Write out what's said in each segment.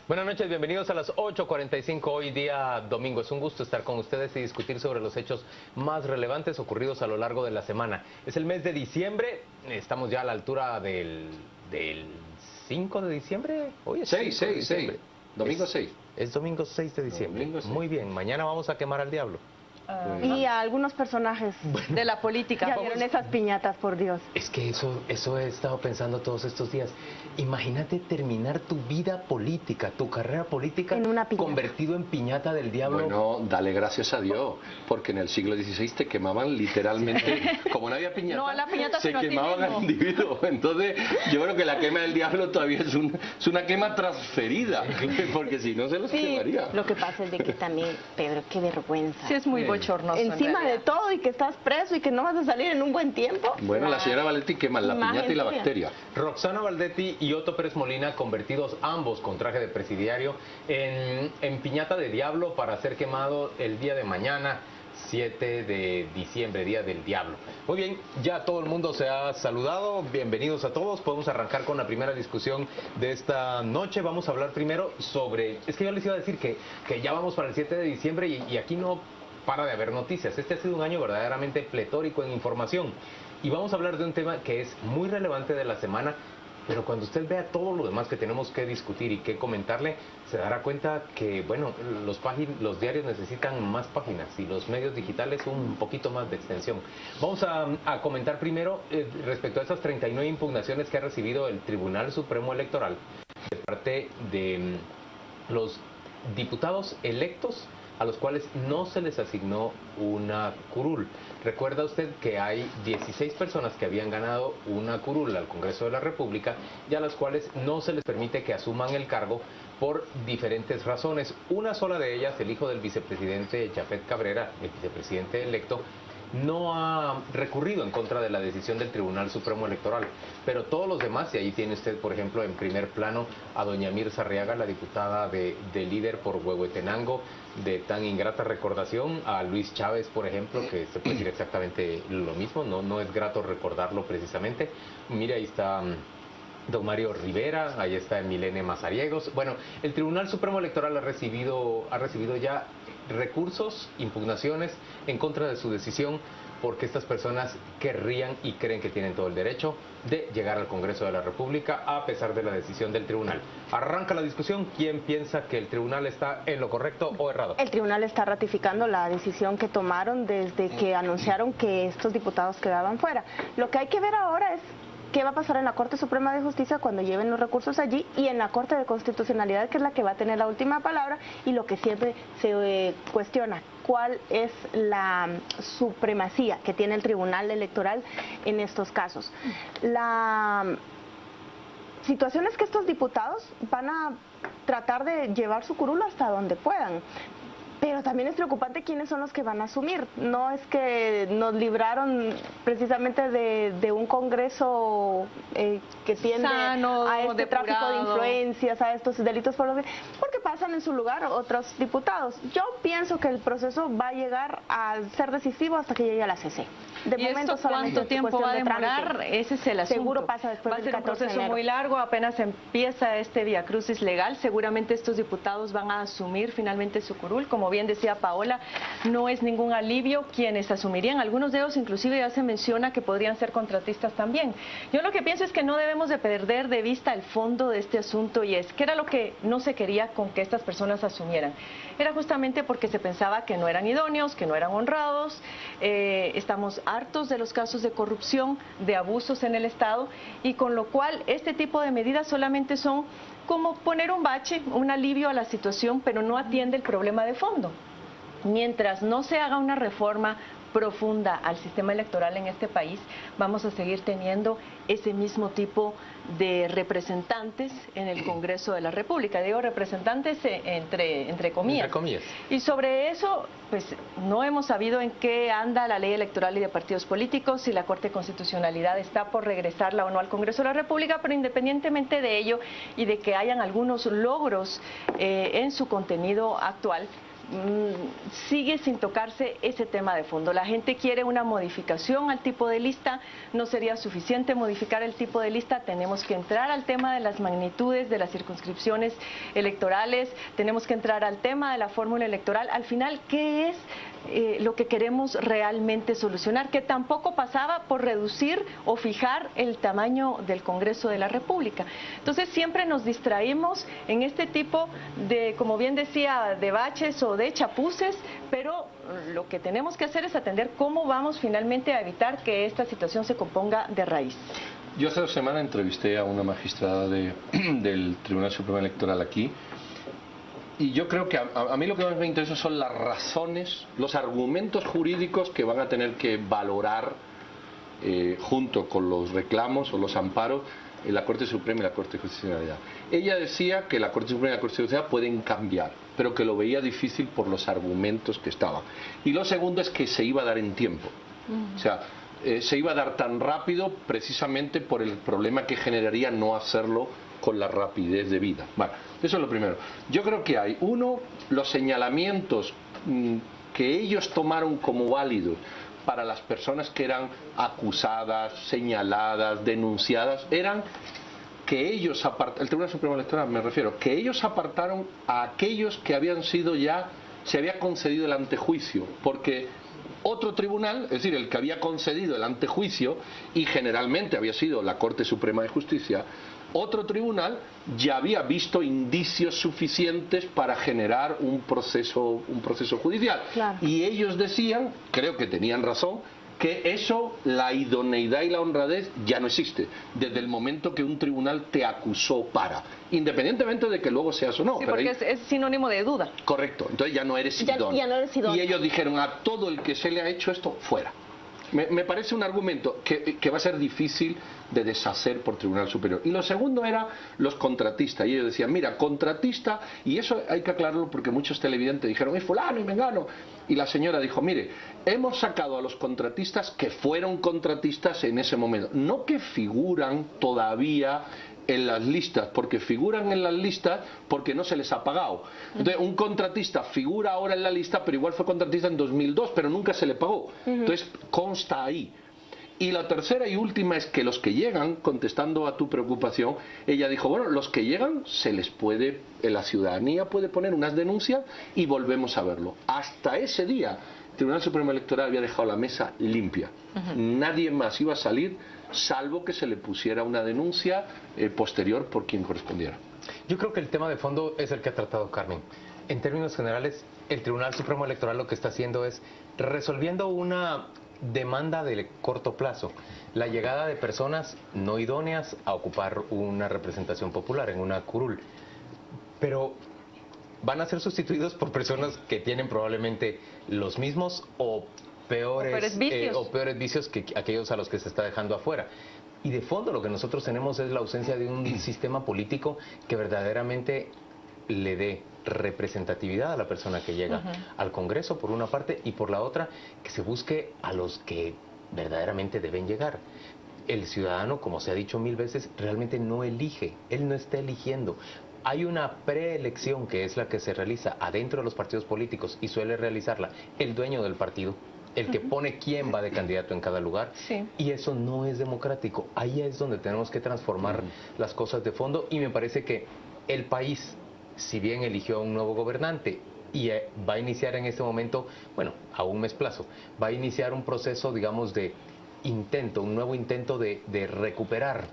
Buenas noches, bienvenidos a las 8:45, hoy día domingo. Es un gusto estar con ustedes y discutir sobre los hechos más relevantes ocurridos a lo largo de la semana. Es el mes de diciembre, estamos ya a la altura del 5 de diciembre. Hoy es 6, domingo 6. Es domingo 6 de diciembre. Domingo 6. Muy bien, mañana vamos a quemar al diablo. Y a algunos personajes de la política. Ya vieron esas piñatas, por Dios. Es que eso he estado pensando todos estos días. Imagínate terminar tu vida política, tu carrera política en una piñata, convertido en piñata del diablo. Bueno, dale gracias a Dios, porque en el siglo XVI te quemaban literalmente, como no había piñata, no, a la piñata se quemaban al individuo. Entonces, yo creo que la quema del diablo todavía es una quema transferida, porque si no se los quemaría. Lo que pasa es de que también, Pedro, qué vergüenza. Sí, es muy bochornoso. Encima de todo y que estás preso y que no vas a salir en un buen tiempo. Bueno, la señora Valdetti quema la piñata y la bacteria. Roxana Valdetti y Otto Pérez Molina, convertidos ambos con traje de presidiario en piñata de diablo para ser quemado el día de mañana, 7 de diciembre, Día del Diablo. Muy bien, ya todo el mundo se ha saludado, bienvenidos a todos. Podemos arrancar con la primera discusión de esta noche. Vamos a hablar primero sobre, es que yo les iba a decir que ya vamos para el 7 de diciembre y aquí no para de haber noticias. Este ha sido un año verdaderamente pletórico en información y vamos a hablar de un tema que es muy relevante de la semana. Pero cuando usted vea todo lo demás que tenemos que discutir y que comentarle, se dará cuenta que, bueno, los diarios necesitan más páginas y los medios digitales un poquito más de extensión. Vamos a comentar primero respecto a esas 39 impugnaciones que ha recibido el Tribunal Supremo Electoral de parte de los diputados electos a los cuales no se les asignó una curul. Recuerda usted que hay 16 personas que habían ganado una curul al Congreso de la República y a las cuales no se les permite que asuman el cargo por diferentes razones. Una sola de ellas, el hijo del vicepresidente Japhet Cabrera, el vicepresidente electo, no ha recurrido en contra de la decisión del Tribunal Supremo Electoral, pero todos los demás, y ahí tiene usted, por ejemplo, en primer plano a doña Mirza Arriaga, la diputada de Líder por Huehuetenango, de tan ingrata recordación, a Luis Chávez, por ejemplo, que se puede decir exactamente lo mismo, no es grato recordarlo precisamente. Mire, ahí está don Mario Rivera, ahí está Milene Mazariegos. Bueno, el Tribunal Supremo Electoral ha recibido ya recursos, impugnaciones en contra de su decisión, porque estas personas querrían y creen que tienen todo el derecho de llegar al Congreso de la República a pesar de la decisión del tribunal. Arranca la discusión. ¿Quién piensa que el tribunal está en lo correcto o errado? El tribunal está ratificando la decisión que tomaron desde que anunciaron que estos diputados quedaban fuera. Lo que hay que ver ahora es qué va a pasar en la Corte Suprema de Justicia cuando lleven los recursos allí y en la Corte de Constitucionalidad, que es la que va a tener la última palabra, y lo que siempre se cuestiona, cuál es la supremacía que tiene el Tribunal Electoral en estos casos. La situación es que estos diputados van a tratar de llevar su curul hasta donde puedan. Pero también es preocupante quiénes son los que van a asumir. No es que nos libraron precisamente de un Congreso que tiende sano, a este depurado, tráfico de influencias, a estos delitos porque pasan en su lugar otros diputados. Yo pienso que el proceso va a llegar a ser decisivo hasta que llegue a la CC. De momento, ¿cuánto tiempo va a demorar? Ese es el asunto. Seguro pasa después del 14 de enero. Va a ser un proceso muy largo, apenas empieza este viacrucis legal. Seguramente estos diputados van a asumir finalmente su curul. Como bien decía Paola, no es ningún alivio quienes asumirían. Algunos de ellos inclusive ya se menciona que podrían ser contratistas también. Yo lo que pienso es que no debemos de perder de vista el fondo de este asunto, y es que era lo que no se quería con que estas personas asumieran. Era justamente porque se pensaba que no eran idóneos, que no eran honrados. Estamos hartos de los casos de corrupción, de abusos en el Estado, y con lo cual este tipo de medidas solamente son como poner un bache, un alivio a la situación, pero no atiende el problema de fondo. Mientras no se haga una reforma profunda al sistema electoral en este país, vamos a seguir teniendo ese mismo tipo de representantes en el Congreso de la República. Digo representantes entre comillas. Entre comillas. Y sobre eso, pues no hemos sabido en qué anda la ley electoral y de partidos políticos, si la Corte de Constitucionalidad está por regresarla o no al Congreso de la República, pero independientemente de ello y de que hayan algunos logros en su contenido actual, sigue sin tocarse ese tema de fondo. La gente quiere una modificación al tipo de lista, no sería suficiente modificar el tipo de lista, tenemos que entrar al tema de las magnitudes de las circunscripciones electorales, tenemos que entrar al tema de la fórmula electoral. Al final, ¿qué es lo que queremos realmente solucionar? Que tampoco pasaba por reducir o fijar el tamaño del Congreso de la República. Entonces siempre nos distraímos en este tipo de, como bien decía, de baches o de chapuces, pero lo que tenemos que hacer es atender cómo vamos finalmente a evitar que esta situación se componga de raíz. Yo hace 2 semanas entrevisté a una magistrada del Tribunal Supremo Electoral aquí, y yo creo que a mí lo que más me interesa son las razones, los argumentos jurídicos que van a tener que valorar junto con los reclamos o los amparos en la Corte Suprema y la Corte de Constitucionalidad. Ella decía que la Corte Suprema y la Corte de Constitucionalidad pueden cambiar, pero que lo veía difícil por los argumentos que estaban. Y lo segundo es que se iba a dar en tiempo. O sea, se iba a dar tan rápido precisamente por el problema que generaría no hacerlo con la rapidez debida. Bueno, eso es lo primero. Yo creo que hay, uno, los señalamientos que ellos tomaron como válidos para las personas que eran acusadas, señaladas, denunciadas, eran que ellos apartaron, el Tribunal Supremo Electoral me refiero, que ellos apartaron a aquellos que habían sido ya, se había concedido el antejuicio, porque otro tribunal, es decir, el que había concedido el antejuicio, y generalmente había sido la Corte Suprema de Justicia, otro tribunal ya había visto indicios suficientes para generar un proceso judicial. Claro. Y ellos decían, creo que tenían razón, que eso, la idoneidad y la honradez ya no existe, desde el momento que un tribunal te acusó independientemente de que luego seas o no. Sí, pero porque ahí, es sinónimo de duda. correcto, entonces ya no eres idóneo. Ya no eres idóneo. Y ellos dijeron, a todo el que se le ha hecho esto, fuera. Me parece un argumento que va a ser difícil de deshacer por Tribunal Superior. Y lo segundo era los contratistas. Y ellos decían, mira, contratista, y eso hay que aclararlo porque muchos televidentes dijeron, es fulano y mengano. Y la señora dijo, mire, hemos sacado a los contratistas que fueron contratistas en ese momento, no que figuran todavía en las listas, porque figuran en las listas porque no se les ha pagado. Entonces, un contratista figura ahora en la lista, pero igual fue contratista en 2002, pero nunca se le pagó. Entonces, consta ahí. Y la tercera y última es que los que llegan, contestando a tu preocupación, ella dijo, bueno, los que llegan se les puede, la ciudadanía puede poner unas denuncias y volvemos a verlo. Hasta ese día, el Tribunal Supremo Electoral había dejado la mesa limpia. Nadie más iba a salir, salvo que se le pusiera una denuncia posterior por quien correspondiera. Yo creo que el tema de fondo es el que ha tratado Carmen. En términos generales, el Tribunal Supremo Electoral lo que está haciendo es resolviendo una demanda de corto plazo, la llegada de personas no idóneas a ocupar una representación popular en una curul, pero van a ser sustituidos por personas que tienen probablemente los mismos o peores vicios que aquellos a los que se está dejando afuera. Y de fondo lo que nosotros tenemos es la ausencia de un sistema político que verdaderamente le dé representatividad a la persona que llega al Congreso, por una parte, y por la otra, que se busque a los que verdaderamente deben llegar. El ciudadano, como se ha dicho 1000 veces, realmente no elige, él no está eligiendo. Hay una preelección que es la que se realiza adentro de los partidos políticos y suele realizarla el dueño del partido, el que pone quién va de candidato en cada lugar, y eso no es democrático. Ahí es donde tenemos que transformar las cosas de fondo, y me parece que el país, si bien eligió a un nuevo gobernante y va a iniciar en este momento, bueno, a un mes plazo, va a iniciar un proceso, digamos, de intento, un nuevo intento de recuperar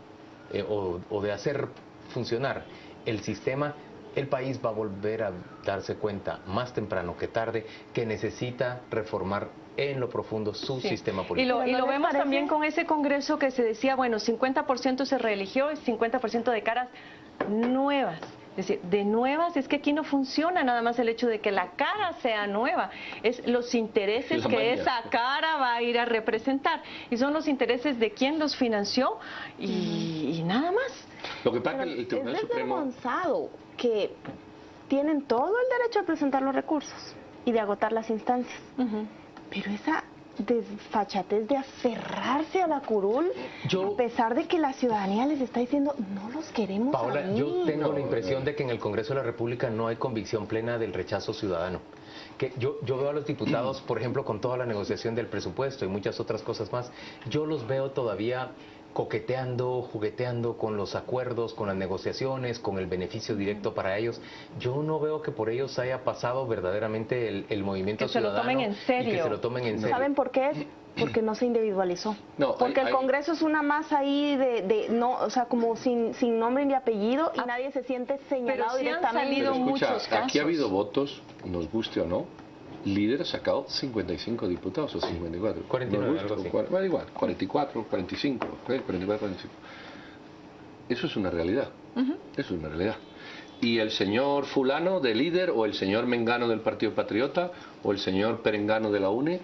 o de hacer funcionar el sistema. El país va a volver a darse cuenta más temprano que tarde que necesita reformar en lo profundo su sistema político. Y lo vemos también con ese Congreso que se decía, bueno, 50% se reeligió y 50% de caras nuevas. Es decir, de nuevas, es que aquí no funciona nada más el hecho de que la cara sea nueva, es los intereses que esa cara va a ir a representar, y son los intereses de quien los financió y nada más. Lo que pasa es que el Tribunal Supremo... avanzado que tienen todo el derecho a presentar los recursos y de agotar las instancias, pero esa desfachatez de aferrarse a la curul, a pesar de que la ciudadanía les está diciendo no los queremos. Paola, yo tengo la impresión de que en el Congreso de la República no hay convicción plena del rechazo ciudadano, que yo veo a los diputados, por ejemplo, con toda la negociación del presupuesto y muchas otras cosas más, yo los veo todavía coqueteando, jugueteando con los acuerdos, con las negociaciones, con el beneficio directo para ellos. Yo no veo que por ellos haya pasado verdaderamente el movimiento ciudadano. Que se lo tomen en serio. Y que se lo tomen en serio. ¿Saben por qué? Porque no se individualizó. No, porque el Congreso es una masa ahí no, o sea, como sin nombre ni apellido y nadie se siente señalado pero sí han directamente. salido Pero escucha, muchos casos. aquí ha habido votos, nos guste o no. Líder ha sacado 55 diputados o 54. 49, algo así. Bueno, igual, 44, 45, 44, 45. Eso es una realidad. Eso es una realidad. Y el señor fulano de líder, o el señor mengano del Partido Patriota, o el señor perengano de la UNE,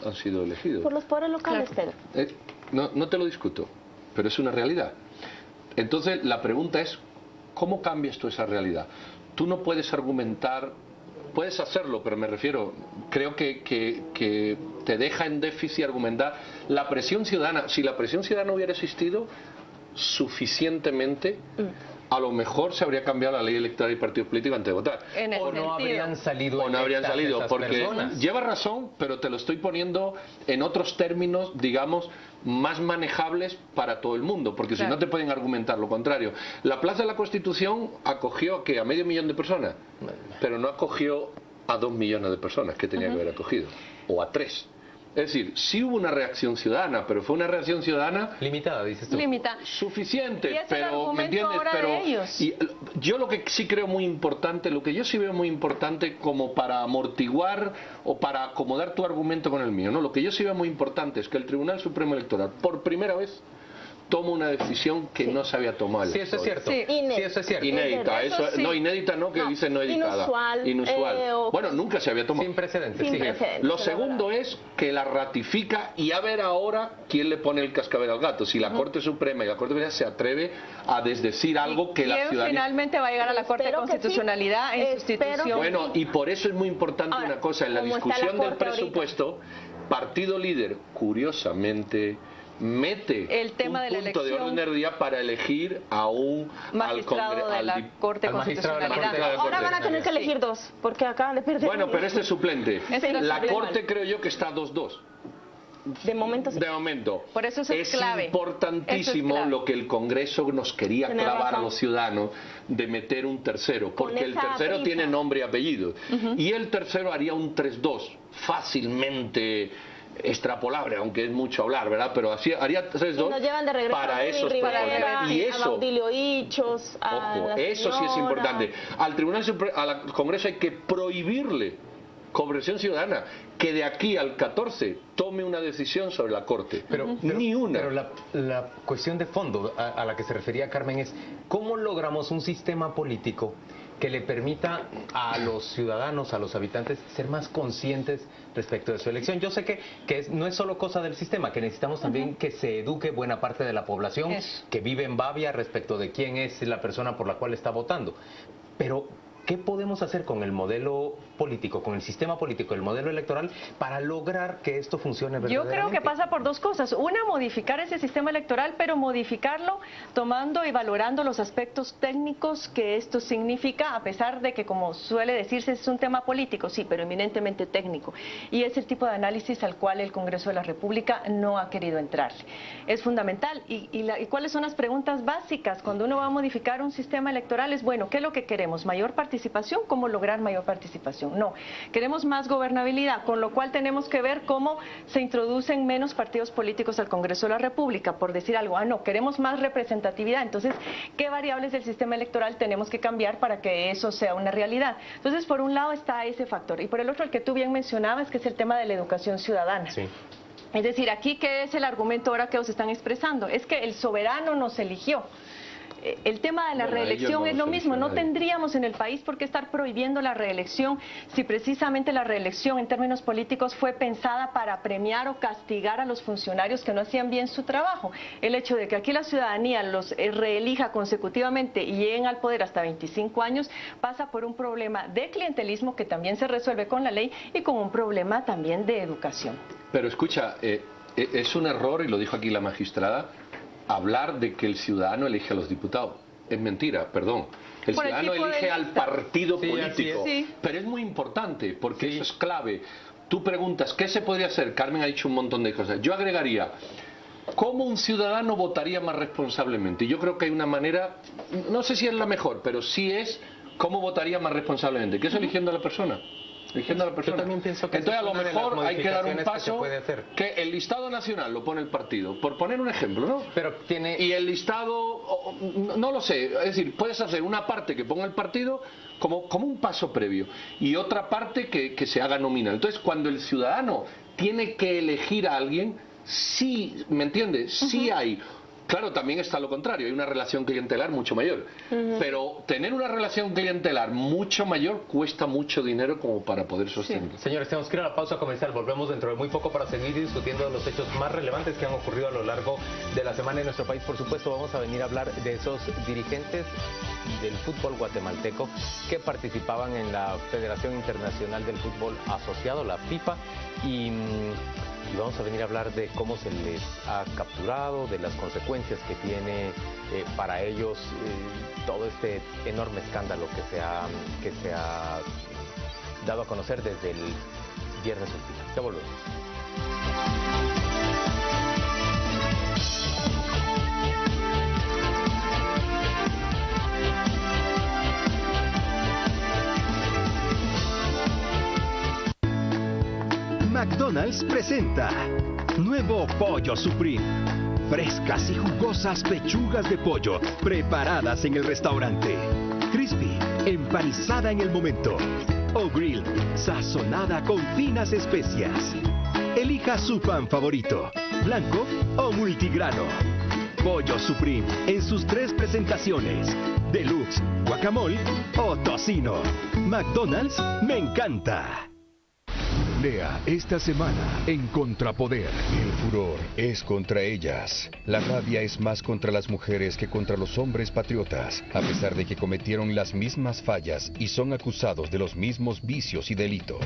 han sido elegidos. Por los poderes locales, Claro. Pedro. No te lo discuto, pero es una realidad. Entonces, la pregunta es, ¿cómo cambias tú esa realidad? Tú no puedes argumentar, puedes hacerlo, pero me refiero, creo que te deja en déficit argumentar la presión ciudadana. Si la presión ciudadana hubiera existido suficientemente, a lo mejor se habría cambiado la ley electoral y partidos políticos antes de votar. En el O no sentido. habrían salido O no habrían electas salido, esas porque personas. lleva razón, pero te lo estoy poniendo en otros términos, digamos, más manejables para todo el mundo, porque si Claro. no te pueden argumentar lo contrario. La Plaza de la Constitución acogió a 500.000 de personas, pero no acogió a 2 millones de personas que tenía que haber acogido, o a 3. Es decir, sí hubo una reacción ciudadana, pero fue una reacción ciudadana Limitada, dices tú. Limita. suficiente, Y es el pero argumento ¿me entiendes? ahora Pero de ellos. y yo lo que sí creo muy importante, lo que yo sí veo muy importante como para amortiguar o para acomodar tu argumento con el mío, ¿no? Lo que yo sí veo muy importante es que el Tribunal Supremo Electoral por primera vez toma una decisión que no se había tomado en la Sí, eso es historia. cierto. Sí. Sí, eso es cierto. Inédita, Eso eso, sí. no inédita, no, que No, dice no editada. inusual, o- Bueno, nunca se había tomado. Sin precedentes, Sin sí. precedentes. Lo segundo es que la ratifica y a ver ahora quién le pone el cascabel al gato. Si la Corte Suprema y la Corte Suprema se atreve a desdecir algo que la ¿Quién ciudadanía... finalmente va a llegar a la Corte de Espero que sí. Constitucionalidad en Espero sustitución? que Bueno, y por eso es muy importante Ahora, una cosa, en la ¿cómo está discusión la del Corte ahorita? presupuesto, partido líder, curiosamente, mete El tema un de la punto de elección. orden del día para elegir a un Magistrado de la Corte de al magistrado de la Constitucionalidad. Corte. Ahora van a tener que elegir dos, porque acaban de perder. Bueno, pero este es suplente. Ese es La el Corte creo yo que está 2-2. De momento sí. De momento. Por eso eso es clave. Importantísimo Eso es clave. lo que el Congreso nos quería Tienes clavar a razón. los ciudadanos de meter un tercero, Con porque el esa tercero prisa. tiene nombre y apellido. Y el tercero haría un 3-2, fácilmente extrapolable, aunque es mucho hablar, ¿verdad? Pero así haría 3-2 Y nos llevan de regreso para a Willy esos Rivera, personajes. Y a eso, Baudilio Hichos, a ojo, la eso sí es señora. importante. Al Tribunal al Congreso hay que prohibirle conversión ciudadana que de aquí al 14 tome una decisión sobre la Corte. Ni una. Pero la cuestión de fondo a la que se refería Carmen es cómo logramos un sistema político que le permita a los ciudadanos, a los habitantes, ser más conscientes respecto de su elección. Yo sé que no es solo cosa del sistema, que necesitamos también que se eduque buena parte de la población Eso. que vive en Bavia respecto de quién es la persona por la cual está votando. Pero ¿qué podemos hacer con el modelo político, con el sistema político, el modelo electoral, para lograr que esto funcione Yo verdaderamente? creo que pasa por dos cosas. Una, modificar ese sistema electoral, pero modificarlo tomando y valorando los aspectos técnicos que esto significa, a pesar de que, como suele decirse, es un tema político, sí, pero eminentemente técnico. Y es el tipo de análisis al cual el Congreso de la República no ha querido entrar. Es fundamental. ¿Y cuáles son las preguntas básicas cuando uno va a modificar un sistema electoral? Es, bueno, ¿qué es lo que queremos? ¿Mayor participación? ¿Cómo lograr mayor participación? No, queremos más gobernabilidad, con lo cual tenemos que ver cómo se introducen menos partidos políticos al Congreso de la República, por decir algo. No, queremos más representatividad. Entonces, ¿qué variables del sistema electoral tenemos que cambiar para que eso sea una realidad? Entonces, por un lado está ese factor, y por el otro, el que tú bien mencionabas, que es el tema de la educación ciudadana. Sí. Es decir, aquí, ¿qué es el argumento ahora que os están expresando? Es que el soberano nos eligió. El tema de la Bueno, reelección ellos no es lo los mismo. No eligió nadie. tendríamos en el país por qué estar prohibiendo la reelección si precisamente la reelección en términos políticos fue pensada para premiar o castigar a los funcionarios que no hacían bien su trabajo. El hecho de que aquí la ciudadanía los reelija consecutivamente y lleguen al poder hasta 25 años pasa por un problema de clientelismo que también se resuelve con la ley y con un problema también de educación. Pero escucha, es un error, y lo dijo aquí la magistrada, hablar de que el ciudadano elige a los diputados. es mentira, perdón. El Por el ciudadano tipo de elige al lista. partido Sí, así político, es. Sí. pero es muy importante porque Sí. eso es clave. Tú preguntas, ¿qué se podría hacer? Carmen ha dicho un montón de cosas. Yo agregaría, ¿cómo un ciudadano votaría más responsablemente? Y yo creo que hay una manera, no sé si es la mejor, pero sí es cómo votaría más responsablemente, que es eligiendo a la persona. Eligiendo a la persona. Yo también pienso que entonces a esa lo es una de las mejor hay que dar un modificaciones que se paso puede hacer. que el listado nacional lo pone el partido, por poner un ejemplo, ¿no? Pero tiene... Y el listado, no lo sé, es decir, puedes hacer una parte que ponga el partido como un paso previo y otra parte que se haga nominal. Entonces, cuando el ciudadano tiene que elegir a alguien, sí, ¿me entiendes? Sí hay. Claro, también está lo contrario, hay una relación clientelar mucho mayor. Pero tener una relación clientelar mucho mayor cuesta mucho dinero como para poder sostenerlo. Señores, tenemos que ir a la pausa comercial. Volvemos dentro de muy poco para seguir discutiendo los hechos más relevantes que han ocurrido a lo largo de la semana en nuestro país. Por supuesto, vamos a venir a hablar de esos dirigentes del fútbol guatemalteco que participaban en la Federación Internacional del Fútbol Asociado, la FIFA, y vamos a venir a hablar de cómo se les ha capturado, de las consecuencias que tiene para ellos todo este enorme escándalo que se ha dado a conocer desde el viernes último. Ya volvemos. McDonald's presenta nuevo Pollo Supreme. Frescas y jugosas pechugas de pollo preparadas en el restaurante. Crispy, empanizada en el momento. O grilled, sazonada con finas especias. Elija su pan favorito, blanco o multigrano. Pollo Supreme en sus 3 presentaciones: deluxe, guacamole o tocino. McDonald's me encanta. Lea esta semana en Contrapoder. El furor es contra ellas. La rabia es más contra las mujeres que contra los hombres patriotas, a pesar de que cometieron las mismas fallas y son acusados de los mismos vicios y delitos.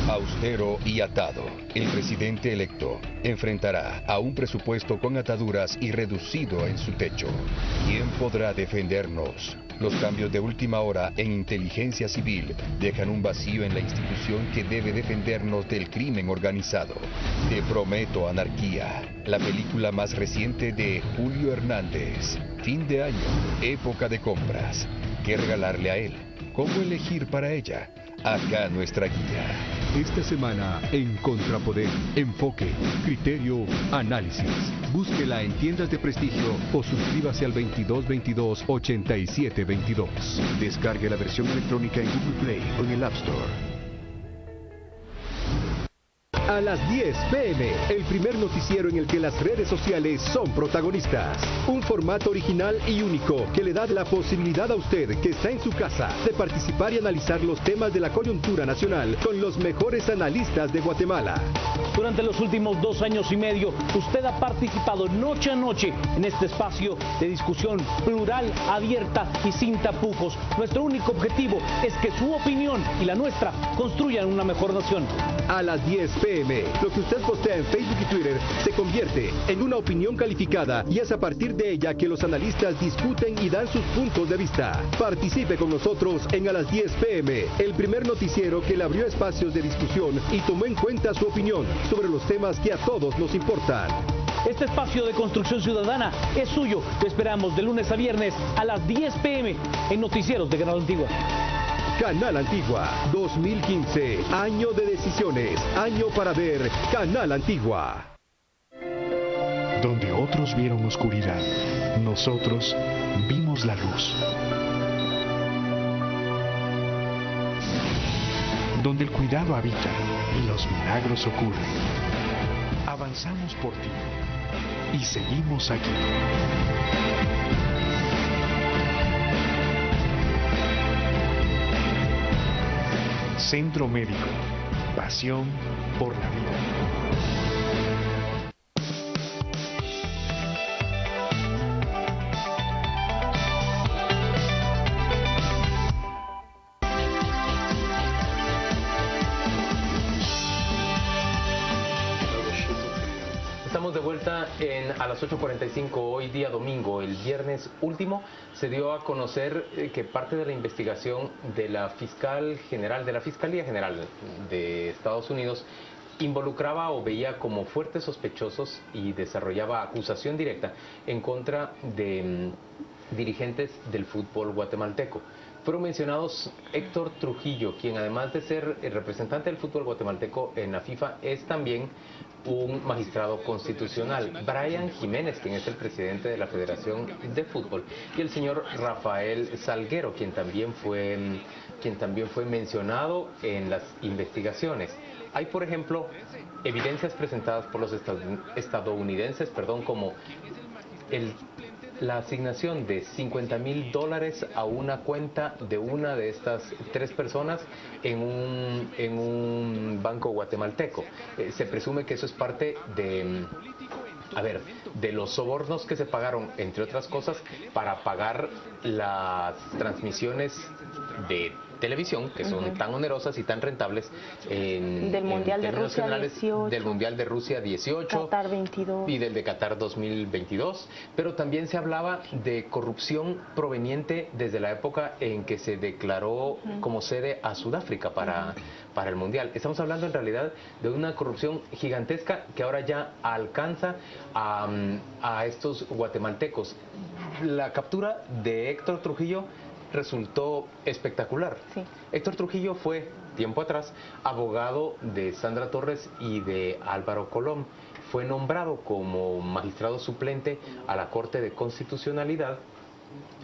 Austero y atado, el presidente electo enfrentará a un presupuesto con ataduras y reducido en su techo. ¿Quién podrá defendernos? Los cambios de última hora en inteligencia civil dejan un vacío en la institución que debe defendernos del crimen organizado. Te prometo anarquía, la película más reciente de Julio Hernández. Fin de año, época de compras. ¿Qué regalarle a él? ¿Cómo elegir para ella? Acá nuestra guía. Esta semana en Contrapoder, enfoque, criterio, análisis. Búsquela en tiendas de prestigio o suscríbase al 2222-8722. Descargue la versión electrónica en Google Play o en el App Store. A las 10 p.m., el primer noticiero en el que las redes sociales son protagonistas. Un formato original y único que le da la posibilidad a usted que está en su casa de participar y analizar los temas de la coyuntura nacional con los mejores analistas de Guatemala. Durante los últimos 2 años y medio, usted ha participado noche a noche en este espacio de discusión plural, abierta y sin tapujos. Nuestro único objetivo es que su opinión y la nuestra construyan una mejor nación. A las 10 p.m., lo que usted postea en Facebook y Twitter se convierte en una opinión calificada y es a partir de ella que los analistas discuten y dan sus puntos de vista. Participe con nosotros en A las 10 p.m., el primer noticiero que le abrió espacios de discusión y tomó en cuenta su opinión sobre los temas que a todos nos importan. Este espacio de construcción ciudadana es suyo. Lo esperamos de lunes a viernes a las 10 p.m. en Noticieros de Canal Antigua. Canal Antigua, 2015, año de decisiones, año para ver Canal Antigua. Donde otros vieron oscuridad, nosotros vimos la luz. Donde el cuidado habita y los milagros ocurren. Avanzamos por ti y seguimos aquí. Centro Médico, pasión por la vida. Estamos de vuelta en a las 8:45 hoy día domingo, el viernes último, se dio a conocer que parte de la investigación de la Fiscalía General de Estados Unidos involucraba o veía como fuertes sospechosos y desarrollaba acusación directa en contra de dirigentes del fútbol guatemalteco. Fueron mencionados Héctor Trujillo, quien además de ser el representante del fútbol guatemalteco en la FIFA, es también un magistrado constitucional. Brian Jiménez, quien es el presidente de la Federación de Fútbol, y el señor Rafael Salguero, quien también fue mencionado en las investigaciones. Hay, por ejemplo, evidencias presentadas por los estadounidenses, como la asignación de $50,000 a una cuenta de una de estas 3 personas en un banco guatemalteco. Se presume que eso es parte de los sobornos que se pagaron, entre otras cosas, para pagar las transmisiones de televisión, que son tan onerosas y tan rentables del Mundial de Rusia 18, del Mundial de Rusia 18, Qatar 22 y del de Qatar 2022, pero también se hablaba de corrupción proveniente desde la época en que se declaró como sede a Sudáfrica para el Mundial. Estamos hablando en realidad de una corrupción gigantesca que ahora ya alcanza a estos guatemaltecos. La captura de Héctor Trujillo resultó espectacular. Sí. Héctor Trujillo fue, tiempo atrás, abogado de Sandra Torres y de Álvaro Colom. Fue nombrado como magistrado suplente a la Corte de Constitucionalidad,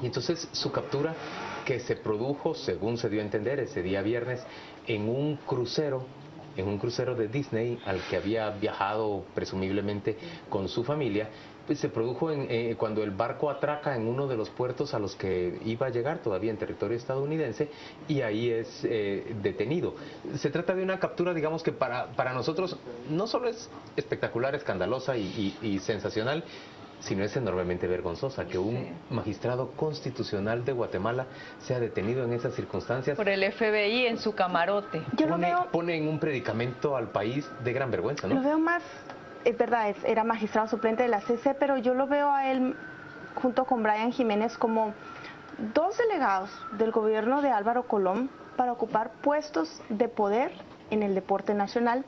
y entonces su captura, que se produjo, según se dio a entender, ese día viernes, en un crucero de Disney al que había viajado presumiblemente con su familia, pues se produjo cuando el barco atraca en uno de los puertos a los que iba a llegar, todavía en territorio estadounidense, y ahí es detenido. Se trata de una captura, digamos, que para nosotros no solo es espectacular, escandalosa y sensacional, sino es enormemente vergonzosa que un magistrado constitucional de Guatemala sea detenido en esas circunstancias. Por el FBI en su camarote. Pone en un predicamento al país de gran vergüenza, ¿no? Lo veo más, es verdad, era magistrado suplente de la CC, pero yo lo veo a él junto con Brian Jiménez como 2 delegados del gobierno de Álvaro Colom para ocupar puestos de poder en el deporte nacional,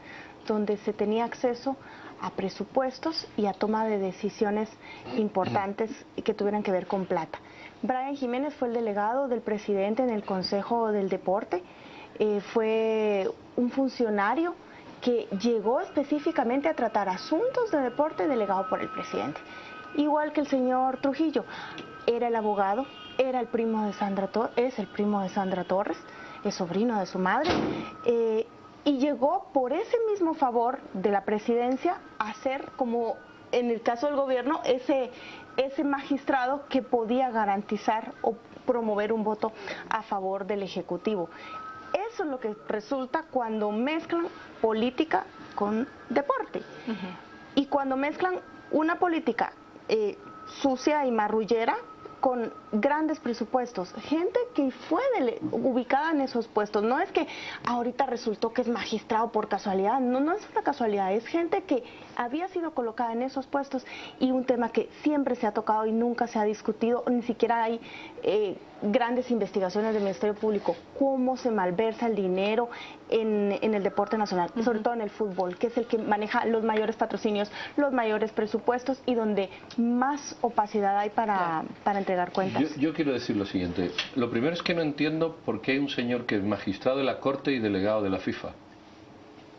donde se tenía acceso a presupuestos y a toma de decisiones importantes que tuvieran que ver con plata. Brian Jiménez fue el delegado del presidente en el Consejo del Deporte, fue un funcionario que llegó específicamente a tratar asuntos de deporte delegado por el presidente. Igual que el señor Trujillo, era el abogado, era el primo de Sandra Torres, es el primo de Sandra Torres, es sobrino de su madre, y llegó por ese mismo favor de la presidencia a ser, como en el caso del gobierno, ese magistrado que podía garantizar o promover un voto a favor del Ejecutivo. Eso es lo que resulta cuando mezclan política con deporte. Y cuando mezclan una política sucia y marrullera con grandes presupuestos, gente que fue ubicada en esos puestos. No es que ahorita resultó que es magistrado por casualidad, no es una casualidad, es gente que había sido colocada en esos puestos, y un tema que siempre se ha tocado y nunca se ha discutido, ni siquiera hay grandes investigaciones del Ministerio Público, cómo se malversa el dinero en el deporte nacional, sobre todo en el fútbol, que es el que maneja los mayores patrocinios, los mayores presupuestos y donde más opacidad hay para entregar cuentas. Yo quiero decir lo siguiente. Lo primero es que no entiendo por qué hay un señor que es magistrado de la Corte y delegado de la FIFA.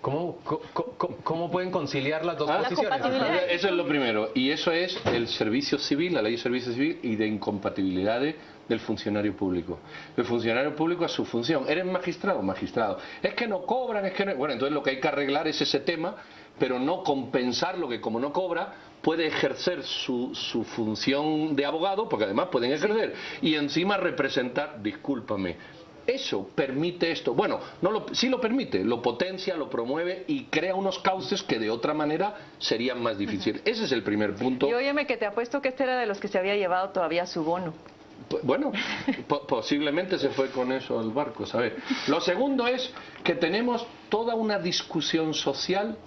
¿Cómo pueden conciliar las dos posiciones? Eso es lo primero. Y eso es el servicio civil, la ley de servicio civil y de incompatibilidades del funcionario público. El funcionario público es su función. ¿Eres magistrado? Magistrado. Es que no cobran, es que no... Bueno, entonces lo que hay que arreglar es ese tema, pero no compensar lo que, como no cobra, puede ejercer su función de abogado, porque además pueden ejercer, y encima representar, discúlpame, eso permite esto. Bueno, sí lo permite, lo potencia, lo promueve y crea unos cauces que de otra manera serían más difíciles. Ese es el primer punto. Y óyeme, que te apuesto que este era de los que se había llevado todavía su bono. Bueno, posiblemente se fue con eso al barco, ¿sabes? Lo segundo es que tenemos toda una discusión social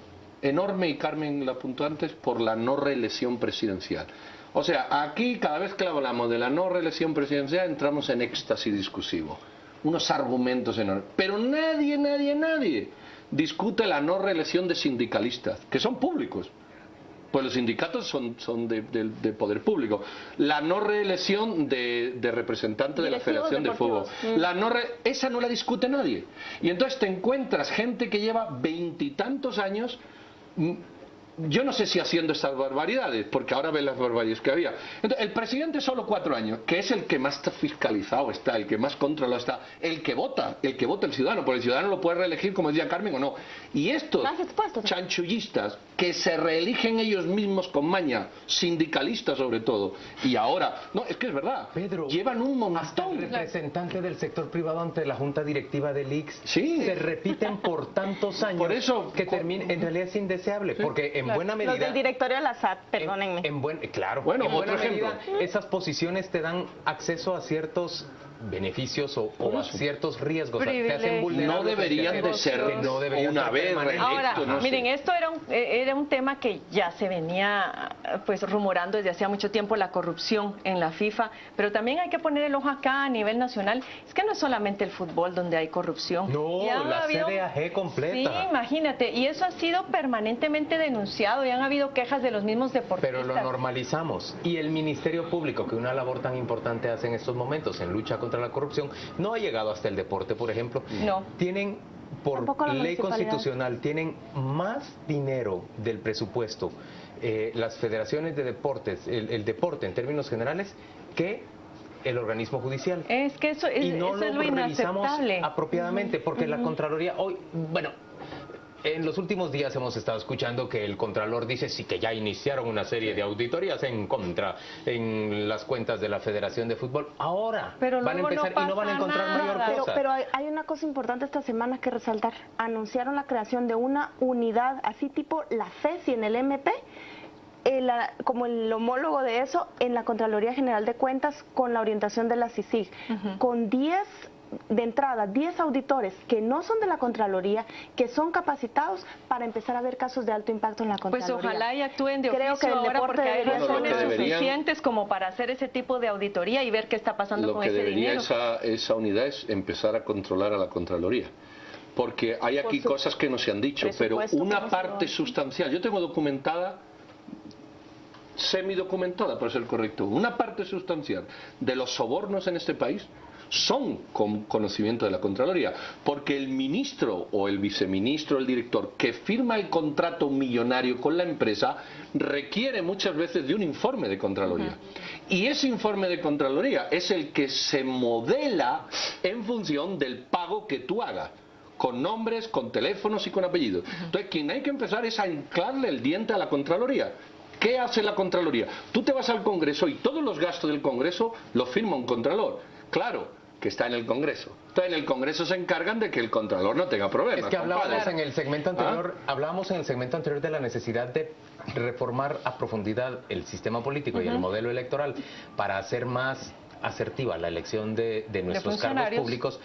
enorme, y Carmen la apuntó antes, por la no reelección presidencial. O sea, aquí cada vez que hablamos de la no reelección presidencial entramos en éxtasis discursivo. Unos argumentos enormes. Pero nadie discute la no reelección de sindicalistas, que son públicos. Pues los sindicatos son de poder público. La no reelección de representantes de la Federación de Fútbol. Esa no la discute nadie. Y entonces te encuentras gente que lleva 20 y tantos años. Yo no sé si haciendo estas barbaridades, porque ahora ven las barbaridades que había. Entonces, el presidente solo 4 años, que es el que más fiscalizado está, el que más controlado está, el que vota el ciudadano, porque el ciudadano lo puede reelegir, como decía Carmen, o no. Y estos chanchullistas que se reeligen ellos mismos con maña, sindicalistas sobre todo, y ahora, no, es que es verdad, Pedro, llevan un montón. Hasta el representante del sector privado ante la junta directiva del ICS se repiten por tantos años. Por eso, que en realidad es indeseable, porque en buena medida... Los del directorio de la SAT, perdónenme. Claro, bueno, en buena otro ejemplo. medida esas posiciones te dan acceso a ciertos beneficios o a ciertos riesgos, te hacen vulnerables. No deberían de ser una vez. Ahora, miren, esto era un tema que ya se venía pues rumorando desde hacía mucho tiempo, la corrupción en la FIFA, pero también hay que poner el ojo acá a nivel nacional. Es que no es solamente el fútbol donde hay corrupción. No, la CDAG completa. Sí, imagínate, y eso ha sido permanentemente denunciado y han habido quejas de los mismos deportistas. Pero lo normalizamos, y el Ministerio Público, que una labor tan importante hace en estos momentos en lucha contra la corrupción, no ha llegado hasta el deporte, por ejemplo. No. Tienen, por ley constitucional, tienen más dinero del presupuesto las federaciones de deportes, el deporte en términos generales, que el organismo judicial. Es que eso y no es lo lo revisamos inaceptable. apropiadamente, porque la Contraloría hoy, en los últimos días hemos estado escuchando que el Contralor dice sí que ya iniciaron una serie de auditorías en las cuentas de la Federación de Fútbol. Ahora van a empezar y no van a encontrar mayor cosa. Pero hay una cosa importante esta semana que resaltar. Anunciaron la creación de una unidad así tipo la FESI en el MP, como el homólogo de eso en la Contraloría General de Cuentas, con la orientación de la CICIG, con 10 auditores que no son de la Contraloría, que son capacitados para empezar a ver casos de alto impacto en la Contraloría. Pues ojalá y actúen de Creo oficio que el ahora, deporte porque hay razones suficientes como para hacer ese tipo de auditoría y ver qué está pasando con ese dinero. Lo que debería esa unidad es empezar a controlar a la Contraloría. Porque hay aquí cosas que no se han dicho, pero una parte sustancial, yo tengo documentada, semidocumentada, por ser correcto, una parte sustancial de los sobornos en este país son con conocimiento de la Contraloría, porque el ministro o el viceministro, el director que firma el contrato millonario con la empresa requiere muchas veces de un informe de Contraloría. Y ese informe de Contraloría es el que se modela en función del pago que tú hagas, con nombres, con teléfonos y con apellidos. Entonces, quien hay que empezar es a anclarle el diente a la Contraloría. ¿Qué hace la Contraloría? Tú te vas al Congreso y todos los gastos del Congreso los firma un Contralor. Claro, que está en el Congreso. Entonces, en el Congreso se encargan de que el Contralor no tenga problemas. Es que hablábamos en el segmento anterior, de la necesidad de reformar a profundidad el sistema político y el modelo electoral para hacer más asertiva la elección de nuestros cargos públicos.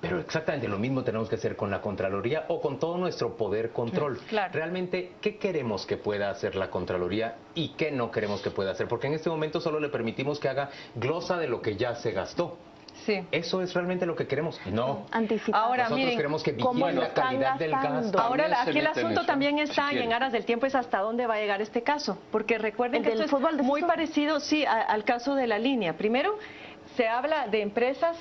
Pero exactamente lo mismo tenemos que hacer con la Contraloría o con todo nuestro poder control. Realmente, ¿qué queremos que pueda hacer la Contraloría y qué no queremos que pueda hacer? Porque en este momento solo le permitimos que haga glosa de lo que ya se gastó. Sí. ¿Eso es realmente lo que queremos? No. Ahora, nosotros miren, queremos que vigile la calidad del gasto. Ahora, aquí el asunto también está en aras del tiempo, es hasta dónde va a llegar este caso. Porque recuerden que esto es muy parecido, al caso de la línea. Primero, se habla de empresas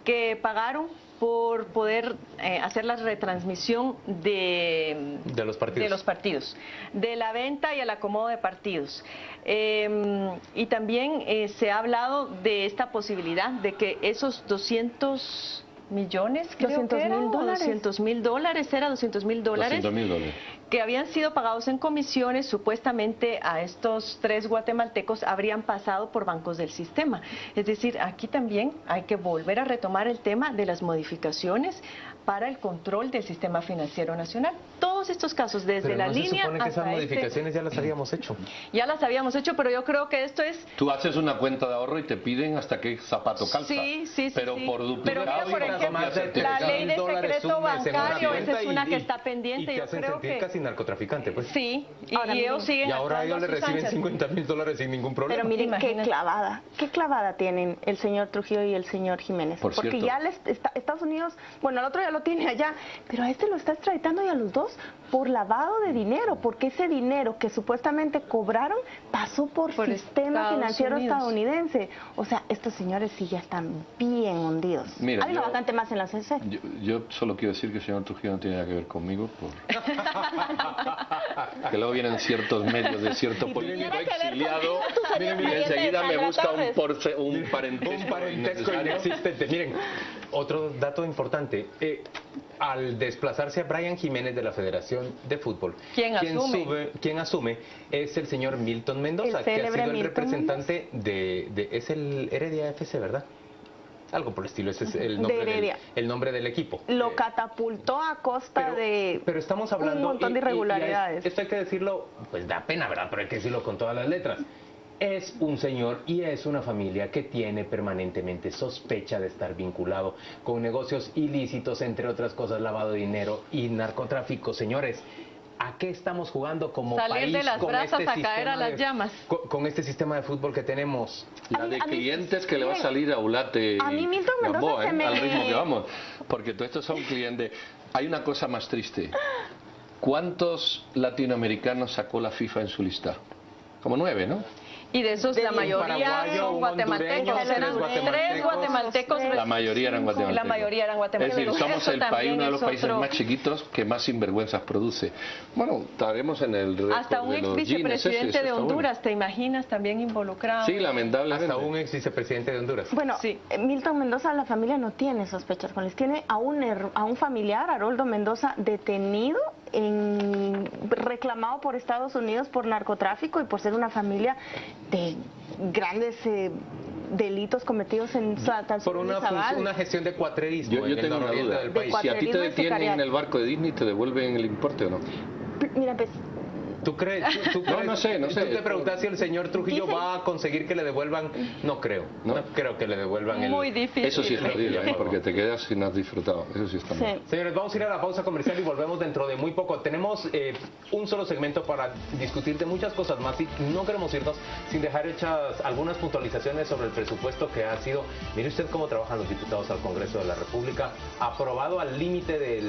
que pagaron por poder hacer la retransmisión de los partidos, de la venta y el acomodo de partidos. Y también se ha hablado de esta posibilidad de que esos 200 millones, creo que era, $200,000, que habían sido pagados en comisiones, supuestamente a estos 3 guatemaltecos habrían pasado por bancos del sistema. Es decir, aquí también hay que volver a retomar el tema de las modificaciones para el control del sistema financiero nacional. Todos todos estos casos, desde la línea se supone que esas hasta modificaciones ya las habíamos hecho. Ya las habíamos hecho, pero yo creo que esto es... Tú haces una cuenta de ahorro y te piden hasta qué zapato calza. Sí. Pero por duplicado... Pero mira, por ejemplo, la ley de secreto bancario, esa es una que está pendiente. Y te hacen sentir casi narcotraficante, pues. Sí, y ellos siguen. Y ahora ellos le reciben $50,000 sin ningún problema. Pero miren qué clavada tienen el señor Trujillo y el señor Jiménez. Porque ya Estados Unidos, bueno, el otro ya lo tiene allá, pero a este lo está extraditando y a los dos por lavado de dinero, porque ese dinero que supuestamente cobraron pasó por sistema financiero estadounidense. O sea, estos señores sí ya están bien hundidos. Mira, hay bastante más en la CC. Yo solo quiero decir que el señor Trujillo no tiene nada que ver conmigo, que luego vienen ciertos medios de cierto político exiliado y enseguida me busca un parentesco inexistente. Miren, otro dato importante. Al desplazarse a Brian Jiménez de la Federación de Fútbol, quien asume es el señor Milton Mendoza, que ha sido el representante es el Heredia FC, ¿verdad? Algo por el estilo, ese es el nombre del equipo. Lo catapultó a costa de pero estamos hablando, un montón de irregularidades. Esto hay que decirlo, pues da pena, ¿verdad? Pero hay que decirlo con todas las letras. Es un señor y es una familia que tiene permanentemente sospecha de estar vinculado con negocios ilícitos, entre otras cosas, lavado de dinero y narcotráfico. Señores, ¿a qué estamos jugando como país? Salir de las brasas a caer a las llamas. Con este sistema de fútbol que tenemos. La de clientes que le va a salir a Ulate y Gamboa, al ritmo que vamos. Porque todos estos son clientes. Hay una cosa más triste. ¿Cuántos latinoamericanos sacó la FIFA en su lista? Como 9, ¿no? Y de esos la mayoría son guatemaltecos, eran 3 guatemaltecos. La mayoría eran guatemaltecos. La mayoría eran guatemaltecos. Es decir, somos el país, uno de los países más chiquitos que más sinvergüenzas produce. Bueno, estaremos en el récord. Hasta un ex vicepresidente de Honduras, ¿te imaginas? También involucrado. Sí, lamentablemente. Hasta un ex vicepresidente de Honduras. Bueno, Milton Mendoza, la familia no tiene sospechas con él. Tiene a un familiar, Haroldo Mendoza, detenido, reclamado por Estados Unidos por narcotráfico y por ser una familia de grandes delitos cometidos en por una gestión de cuatrerismo. Yo tengo una duda. Del país. Si a ti te detienen en el barco de Disney, ¿te devuelven el importe o no? Mira, pues... ¿Tú crees? No sé. ¿Tú te preguntas si el señor Trujillo va a conseguir que le devuelvan? No creo. No creo que le devuelvan el... Muy difícil. Eso sí es jodido, porque te quedas sin has disfrutado. Eso sí está mal. Señores, vamos a ir a la pausa comercial y volvemos dentro de muy poco. Tenemos un solo segmento para discutir de muchas cosas más y no queremos irnos sin dejar hechas algunas puntualizaciones sobre el presupuesto que ha sido, mire usted cómo trabajan los diputados al Congreso de la República, aprobado al límite de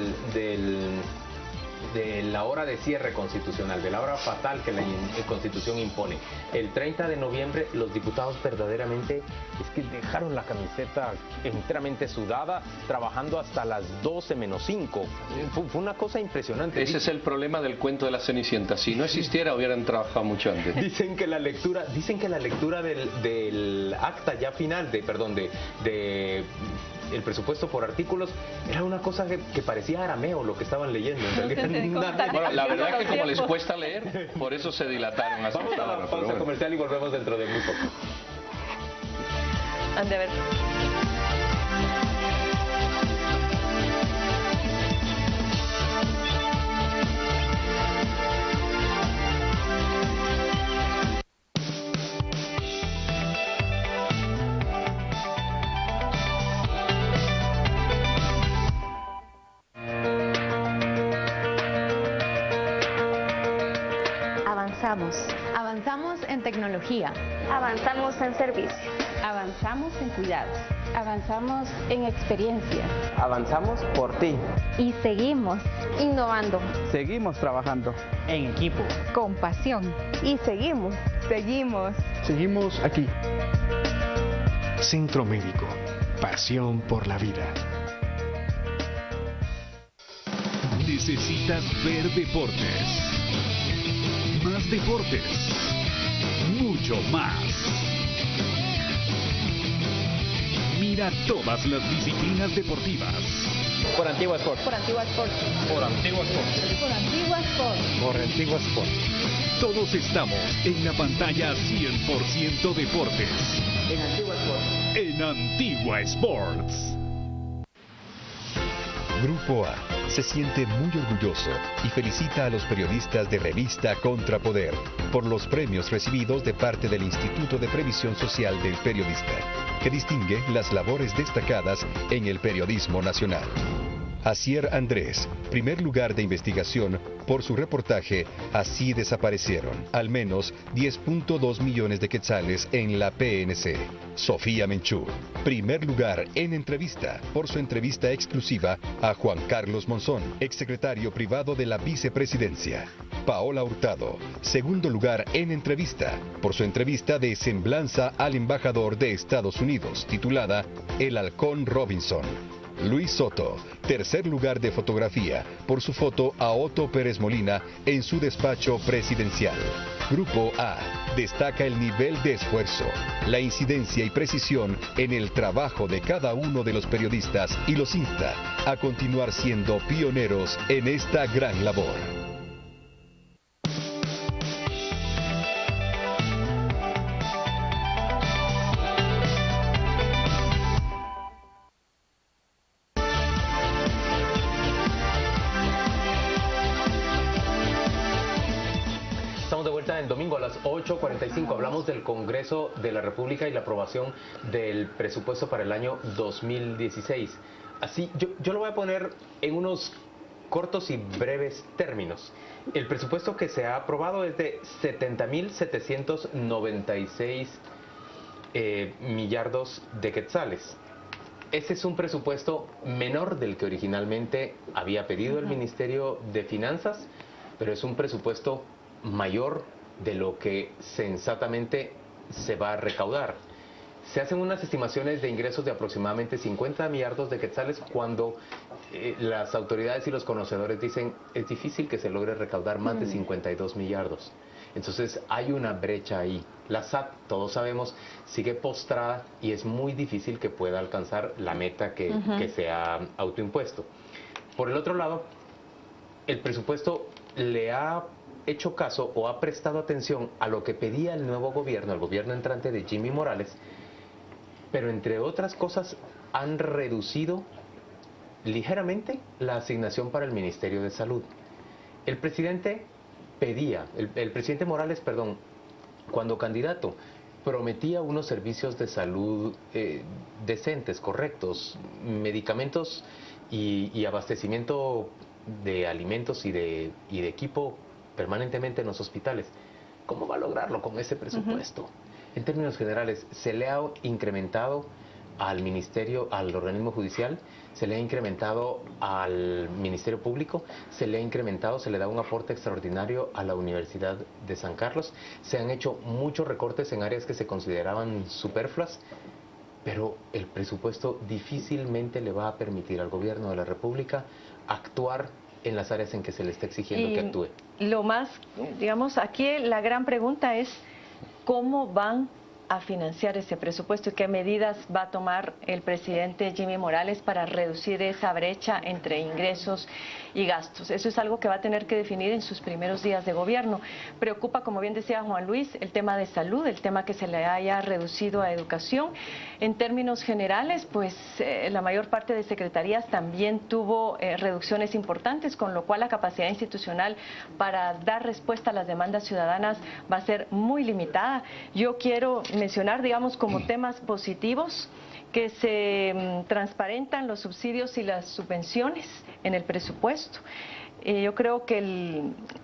la hora de cierre constitucional, de la hora fatal que la Constitución impone. El 30 de noviembre los diputados verdaderamente es que dejaron la camiseta enteramente sudada, trabajando hasta las 12 menos 5. Fue una cosa impresionante. Ese es el problema del cuento de la Cenicienta. Si no existiera, hubieran trabajado mucho antes. Dicen que la lectura del acta ya final, el presupuesto por artículos, era una cosa que parecía arameo lo que estaban leyendo. Bueno, la verdad es que como les cuesta leer, por eso se dilataron. Vamos a la pausa comercial y volvemos dentro de muy poco. Han de ver. Avanzamos en tecnología. Avanzamos en servicio. Avanzamos en cuidados. Avanzamos en experiencia. Avanzamos por ti. Y seguimos innovando. Seguimos trabajando. En equipo. Con pasión. Y seguimos. Seguimos aquí. Centro Médico. Pasión por la vida. Necesitas ver deportes. Más deportes. Mucho más. Mira todas las disciplinas deportivas. Por Antigua Sport. Por Antigua Sport. Por Antigua Sport. Por Antigua Sport. Por Antigua Sport. Todos estamos en la pantalla 100% deportes. En Antigua Sport. En Antigua Sports. Grupo A. se siente muy orgulloso y felicita a los periodistas de Revista Contrapoder por los premios recibidos de parte del Instituto de Previsión Social del Periodista, que distingue las labores destacadas en el periodismo nacional. Asier Andrés, primer lugar de investigación por su reportaje Así desaparecieron, al menos 10.2 millones de quetzales en la PNC. Sofía Menchú, primer lugar en entrevista por su entrevista exclusiva a Juan Carlos Monzón, exsecretario privado de la vicepresidencia. Paola Hurtado, segundo lugar en entrevista por su entrevista de semblanza al embajador de Estados Unidos, titulada El Halcón Robinson. Luis Soto, tercer lugar de fotografía por su foto a Otto Pérez Molina en su despacho presidencial. Grupo A destaca el nivel de esfuerzo, la incidencia y precisión en el trabajo de cada uno de los periodistas y los insta a continuar siendo pioneros en esta gran labor. El domingo a las 8:45 hablamos del Congreso de la República y la aprobación del presupuesto para el año 2016. Así, yo lo voy a poner en unos cortos y breves términos. El presupuesto que se ha aprobado es de 70.796 millardos de quetzales. Ese es un presupuesto menor del que originalmente había pedido el Ministerio de Finanzas, pero es un presupuesto mayor de lo que sensatamente se va a recaudar. Se hacen unas estimaciones de ingresos de aproximadamente 50 millardos de quetzales cuando las autoridades y los conocedores dicen es difícil que se logre recaudar más de 52 millardos. Entonces hay una brecha ahí. La SAT, todos sabemos, sigue postrada y es muy difícil que pueda alcanzar la meta que se ha autoimpuesto. Por el otro lado, el presupuesto le ha hecho caso o ha prestado atención a lo que pedía el nuevo gobierno, el gobierno entrante de Jimmy Morales, pero entre otras cosas han reducido ligeramente la asignación para el Ministerio de Salud. El presidente Morales, cuando candidato, prometía unos servicios de salud decentes, correctos, medicamentos y abastecimiento de alimentos y de equipo permanentemente en los hospitales. ¿Cómo va a lograrlo con ese presupuesto? En términos generales, se le ha incrementado al ministerio, al organismo judicial, se le ha incrementado al Ministerio Público, se le ha incrementado, se le da un aporte extraordinario a la Universidad de San Carlos, se han hecho muchos recortes en áreas que se consideraban superfluas, pero el presupuesto difícilmente le va a permitir al gobierno de la República actuar en las áreas en que se le está exigiendo que actúe. Lo más, digamos, aquí la gran pregunta es ¿cómo van a financiar ese presupuesto y qué medidas va a tomar el presidente Jimmy Morales para reducir esa brecha entre ingresos y gastos? Eso es algo que va a tener que definir en sus primeros días de gobierno. Preocupa, como bien decía Juan Luis, el tema de salud, el tema que se le haya reducido a educación. En términos generales, pues la mayor parte de secretarías también tuvo reducciones importantes, con lo cual la capacidad institucional para dar respuesta a las demandas ciudadanas va a ser muy limitada. Yo quiero mencionar, digamos, como temas positivos que se transparentan los subsidios y las subvenciones en el presupuesto. Yo creo que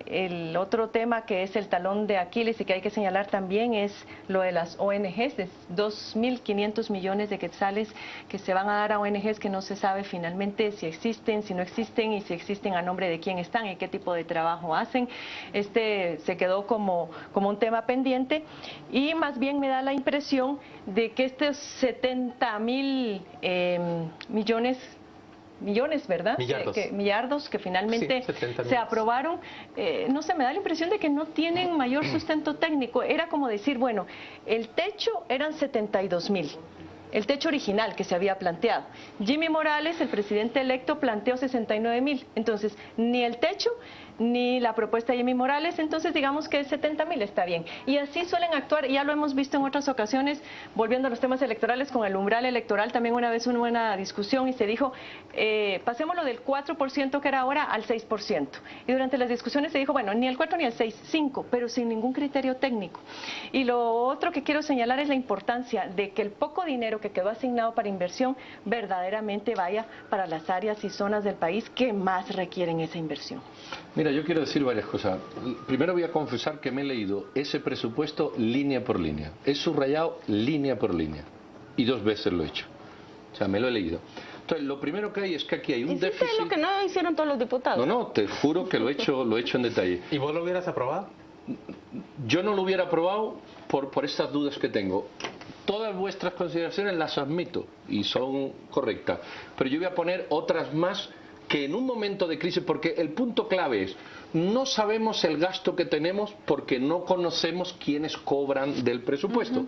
el otro tema que es el talón de Aquiles y que hay que señalar también es lo de las ONGs, de 2.500 millones de quetzales que se van a dar a ONGs que no se sabe finalmente si existen, si no existen y si existen a nombre de quién están y qué tipo de trabajo hacen. Se quedó como un tema pendiente y más bien me da la impresión de que estos 70.000 millones, ¿verdad? Millardos que finalmente se aprobaron, no sé, me da la impresión de que no tienen mayor sustento técnico. Era como decir, bueno, el techo eran 72.000. El techo original que se había planteado. Jimmy Morales, el presidente electo, planteó 69.000. Entonces, ni el techo ni la propuesta de Jimmy Morales, entonces digamos que 70,000 está bien. Y así suelen actuar, y ya lo hemos visto en otras ocasiones, volviendo a los temas electorales, con el umbral electoral, también una vez hubo una discusión y se dijo, pasémoslo del 4% que era ahora al 6%. Y durante las discusiones se dijo, bueno, ni el 4 ni el 6, 5, pero sin ningún criterio técnico. Y lo otro que quiero señalar es la importancia de que el poco dinero que quedó asignado para inversión verdaderamente vaya para las áreas y zonas del país que más requieren esa inversión. Mira, yo quiero decir varias cosas. Primero voy a confesar que me he leído ese presupuesto línea por línea. He subrayado línea por línea. Y 2 veces lo he hecho. O sea, me lo he leído. Entonces, lo primero que hay es que aquí hay un déficit... lo que no hicieron todos los diputados. No, te juro que lo he hecho en detalle. ¿Y vos lo hubieras aprobado? Yo no lo hubiera aprobado por estas dudas que tengo. Todas vuestras consideraciones las admito y son correctas, pero yo voy a poner otras más que en un momento de crisis, porque el punto clave es, no sabemos el gasto que tenemos porque no conocemos quiénes cobran del presupuesto.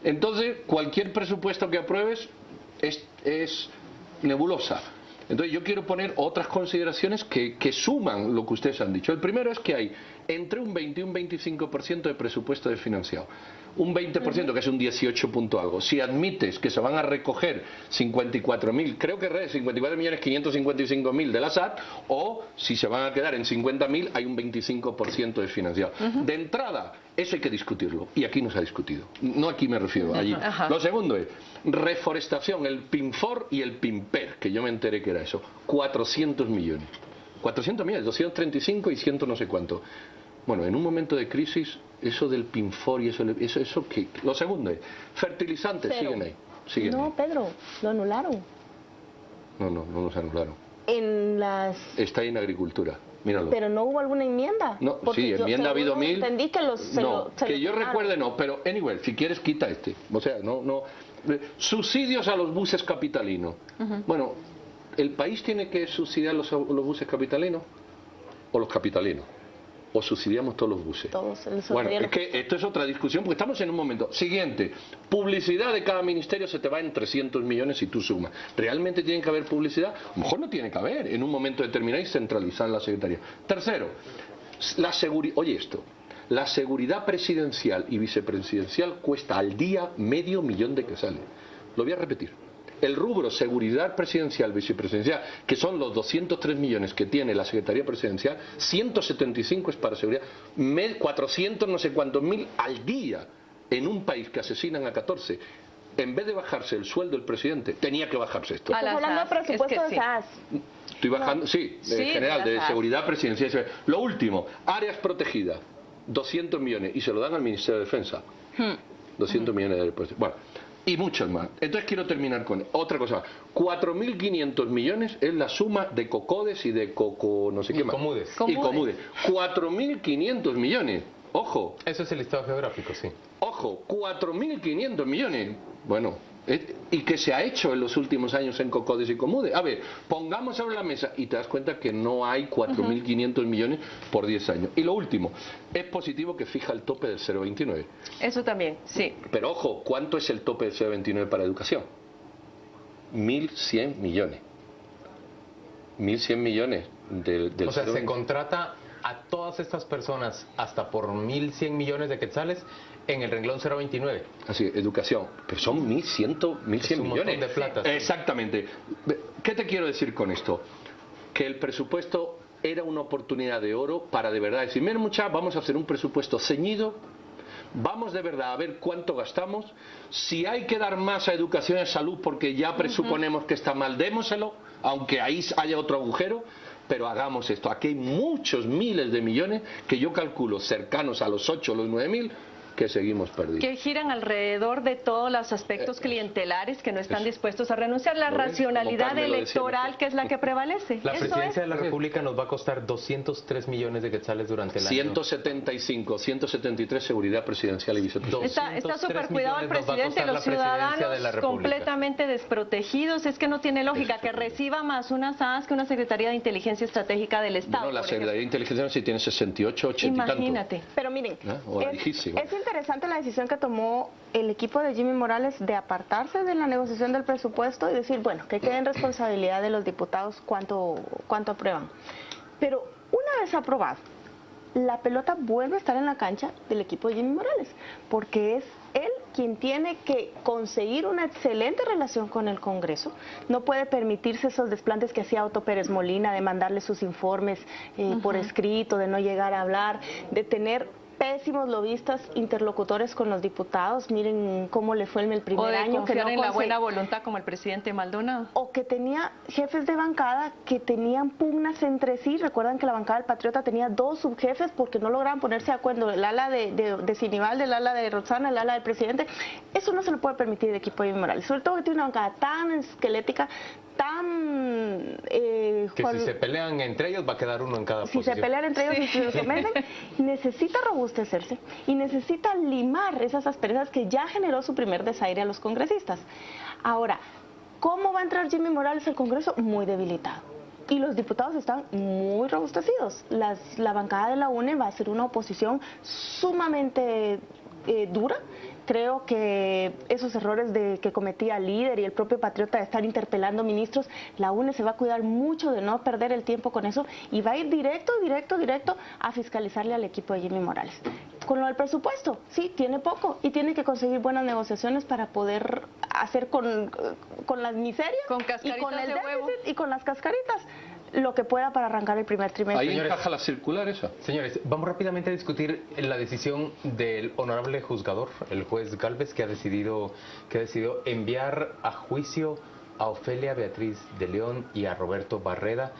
Entonces, cualquier presupuesto que apruebes es nebulosa. Entonces yo quiero poner otras consideraciones que suman lo que ustedes han dicho. El primero es que hay entre un 20 y un 25% de presupuesto desfinanciado. Un 20%, que es un 18 punto algo. Si admites que se van a recoger 54.000, creo que 54.555.000 de la SAT, o si se van a quedar en 50.000, hay un 25% desfinanciado. De entrada, eso hay que discutirlo, y aquí no se ha discutido. No aquí me refiero, allí. Lo segundo es reforestación, el PINFOR y el PINPER, que yo me enteré que era eso. 400 millones. 400 millones, 235 y 100 no sé cuánto. Bueno, en un momento de crisis, eso del PINFOR y eso que... Lo segundo es, fertilizantes, siguen ahí. Pedro, lo anularon. No nos anularon. Está ahí en agricultura, míralo. Pero no hubo alguna enmienda. No, sí, enmienda ha habido 1000. Entendí que que yo recuerde no, pero anyway, si quieres quita este. O sea, no. Subsidios a los buses capitalinos. Bueno, ¿el país tiene que subsidiar los buses capitalinos? ¿O los capitalinos? ¿O subsidiamos todos los buses? Bueno, es que esto es otra discusión porque estamos en un momento. Siguiente, publicidad de cada ministerio se te va en 300 millones si tú sumas. ¿Realmente tiene que haber publicidad? A lo mejor no tiene que haber en un momento determinado y centralizar la Secretaría. Tercero, la seguridad. Oye esto, la seguridad presidencial y vicepresidencial cuesta al día $500,000 de quetzales. Lo voy a repetir. El rubro seguridad presidencial, vicepresidencial, que son los 203 millones que tiene la Secretaría Presidencial, 175 es para seguridad, 400 no sé cuántos mil al día en un país que asesinan a 14. En vez de bajarse el sueldo del presidente, tenía que bajarse esto. Estás hablando de presupuesto de SAS. Estoy bajando, sí, en general, de seguridad presidencial. Lo último, áreas protegidas, 200 millones, y se lo dan al Ministerio de Defensa. 200 millones de pesos. Bueno. Y muchos más. Entonces quiero terminar con otra cosa. 4.500 millones es la suma de COCODES y de no sé qué más. Y Comudes. 4.500 millones. Ojo. Eso es el listado geográfico, sí. Ojo, 4.500 millones. Bueno, y que se ha hecho en los últimos años en COCODES y Comudes. A ver, pongamos sobre la mesa y te das cuenta que no hay 4.500 millones por 10 años. Y lo último, es positivo que fija el tope del 0,29. Eso también, sí. Pero ojo, ¿cuánto es el tope del 0,29 para educación? 1.100 millones. 1.100 millones del O sea, se contrata a todas estas personas hasta por 1.100 millones de quetzales en el renglón 029. Así, educación. Pero son 1.100 millones de plata. Sí. Exactamente. ¿Qué te quiero decir con esto? Que el presupuesto era una oportunidad de oro para de verdad decir, miren muchachos, vamos a hacer un presupuesto ceñido, vamos de verdad a ver cuánto gastamos, si hay que dar más a educación y salud porque ya presuponemos que está mal, démoselo, aunque ahí haya otro agujero, pero hagamos esto. Aquí hay muchos miles de millones que yo calculo cercanos a los 8 o los 9.000 que seguimos perdidos. Que giran alrededor de todos los aspectos clientelares que no están dispuestos a renunciar. La racionalidad electoral que es la que prevalece. La presidencia de la República nos va a costar 203 millones de quetzales durante el año. 173 seguridad presidencial y vicepresidencial. Está súper cuidado el presidente y los ciudadanos completamente desprotegidos. Es que no tiene lógica que reciba más una SAS que una Secretaría de Inteligencia Estratégica del Estado. Bueno, la Secretaría de Inteligencia sí tiene 68, 80 Imagínate. y tanto. Pero miren, Es interesante la decisión que tomó el equipo de Jimmy Morales de apartarse de la negociación del presupuesto y decir, bueno, que quede en responsabilidad de los diputados cuánto aprueban. Pero una vez aprobado, la pelota vuelve a estar en la cancha del equipo de Jimmy Morales, porque es él quien tiene que conseguir una excelente relación con el Congreso. No puede permitirse esos desplantes que hacía Otto Pérez Molina, de mandarle sus informes por escrito, de no llegar a hablar, de tener pésimos lobistas interlocutores con los diputados. Miren cómo le fue en el primer año. O de confiar que no en la buena voluntad como el presidente Maldonado. O que tenía jefes de bancada que tenían pugnas entre sí. Recuerdan que la bancada del Patriota tenía 2 subjefes porque no lograban ponerse de acuerdo. El ala de Sinibaldi, el ala de Roxana, el ala del presidente. Eso no se lo puede permitir el equipo de Jimmy Morales. Sobre todo que tiene una bancada tan esquelética, tan... que si se pelean entre ellos va a quedar uno en cada posición. Si se pelean entre ellos y se someten, necesita robustecerse y necesita limar esas asperezas que ya generó su primer desaire a los congresistas. Ahora, ¿cómo va a entrar Jimmy Morales al Congreso? Muy debilitado. Y los diputados están muy robustecidos. La bancada de la UNE va a ser una oposición sumamente dura. Creo que esos errores que cometía el líder y el propio Patriota de estar interpelando ministros, la UNE se va a cuidar mucho de no perder el tiempo con eso y va a ir directo a fiscalizarle al equipo de Jimmy Morales. Con lo del presupuesto, sí, tiene poco y tiene que conseguir buenas negociaciones para poder hacer con las miserias y con el déficit y con las cascaritas lo que pueda para arrancar el primer trimestre. Ahí encaja la circular esa. Señores, vamos rápidamente a discutir la decisión del honorable juzgador, el juez Gálvez, que ha decidido enviar a juicio a Ofelia Beatriz de León y a Roberto Barreda.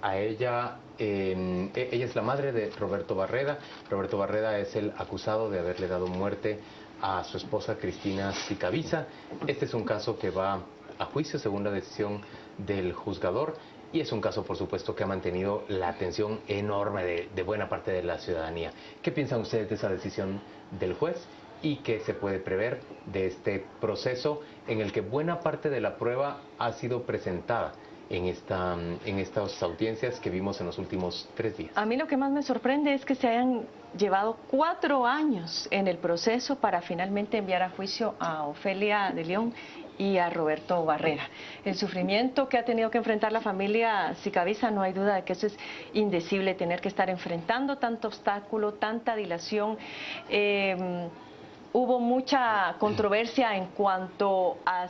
A ella es la madre de Roberto Barreda. Roberto Barreda es el acusado de haberle dado muerte a su esposa Cristina Sicavisa. Este es un caso que va a juicio según la decisión del juzgador. Y es un caso, por supuesto, que ha mantenido la atención enorme de buena parte de la ciudadanía. ¿Qué piensan ustedes de esa decisión del juez? ¿Y qué se puede prever de este proceso en el que buena parte de la prueba ha sido presentada en estas audiencias que vimos en los últimos 3 días? A mí lo que más me sorprende es que se hayan llevado 4 años en el proceso para finalmente enviar a juicio a Ofelia de León y a Roberto Barrera. El sufrimiento que ha tenido que enfrentar la familia Sicavisa, no hay duda de que eso es indecible, tener que estar enfrentando tanto obstáculo, tanta dilación. Hubo mucha controversia en cuanto a